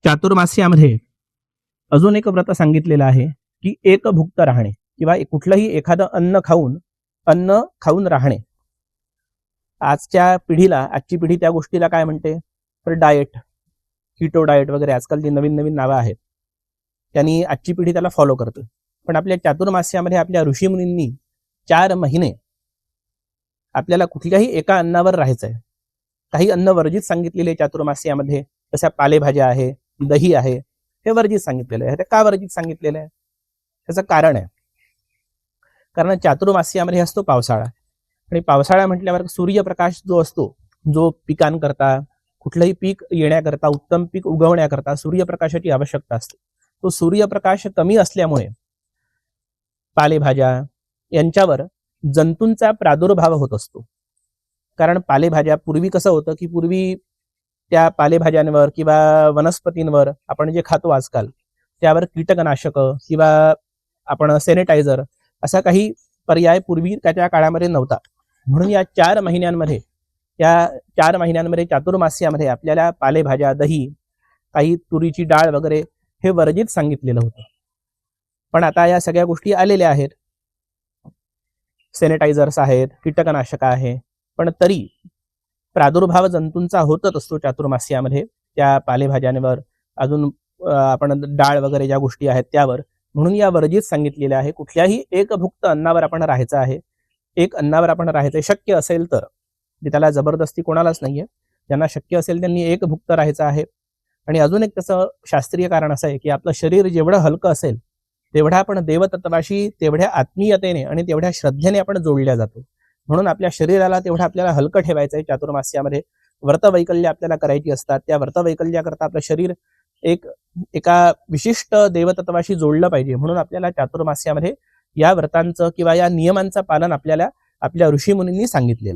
चातुर्मास्यामध्ये अजून एक व्रत सांगितलेलं आहे की एकभुक्त राहणे किंवा कुठलंही एखादं अन्न खाऊन राहणे. आजची पिढी त्या गोष्टीला काय म्हणते तर डाएट, कीटो डाएट वगैरे आजकाल जी नवीन नवीन नावं आहेत त्यांनी आजची पिढी त्याला फॉलो करते. पण आपल्या चातुर्मास्यामध्ये आपल्या ऋषीमुनींनी 4 महिने आपल्याला कुठल्याही एका अन्नावर राहायचं आहे. काही अन्न वर्जित सांगितलेले चातुर्मास्यामध्ये, जशा पालेभाज्या आहे, दही आहे, हे वर्जित सांगितलेलं आहे. ते का वर्जित सांगितलेलं आहे त्याचं कारण आहे. कारण चातुर्मास्यामध्ये असतो पावसाळा, आणि पावसाळा म्हटल्यावर सूर्यप्रकाश जो असतो, जो पिकांकरता, कुठलंही पीक येण्याकरता, उत्तम पीक उगवण्याकरता सूर्यप्रकाशाची आवश्यकता असते. तो सूर्यप्रकाश कमी असल्यामुळे पालेभाज्या यांच्यावर जंतूंचा प्रादुर्भाव होत असतो. कारण पालेभाज्या पूर्वी कसं होतं की पूर्वी त्या पालेभाज्यांवर किंवा वनस्पतींवर आपण जे खातो आजकाल त्यावर कीटकनाशक किंवा आपण सॅनिटायझर असा काही पर्याय पूर्वी त्याच्या काळामध्ये नव्हता. म्हणून या 4 महिन्यांमध्ये चातुर्मास्यामध्ये आपल्याला पालेभाज्या, दही, काही तुरीची डाळ वगैरे हे वर्जित सांगितलेलं होतं. पण आता या सगळ्या गोष्टी आलेल्या आहेत, सॅनिटायझर्स आहेत, कीटकनाशक आहे, पण तरी प्रादुर्भाव जंतूंचा होतच असतो चातुर्मास्यामध्ये त्या पालेभाज्यांवर, अजून आपण डाळ वगैरे ज्या गोष्टी आहेत त्यावर. म्हणून या वर्जित सांगितलेल्या आहे. कुठल्याही एकभुक्त अन्नावर आपण राहायचं आहे. एक अन्नावर आपण राहायचं शक्य असेल तर, त्याला जबरदस्ती कोणालाच नाहीये. ज्यांना शक्य असेल त्यांनी एकभुक्त राहायचं आहे. आणि अजून एक त्याचं शास्त्रीय कारण असं आहे की आपलं शरीर जेवढं हलकं असेल तेवढा आपण देवतत्वाशी तेवढ्या आत्मीयतेने आणि तेवढ्या श्रद्धेने आपण जोडल्या जातो. म्हणून आपल्या शरीराला तेवढं आपल्याला हलकं ठेवायचं आहे. चातुर्मास्यामध्ये व्रतवैकल्य आपल्याला करायची असतात. त्या व्रतवैकल्याकरता आपलं शरीर एका विशिष्ट देवतत्वाशी जोडलं पाहिजे. म्हणून आपल्याला चातुर्मास्यामध्ये या व्रतांचं किंवा या नियमांचं पालन आपल्याला आपल्या ऋषीमुनींनी सांगितलेलं.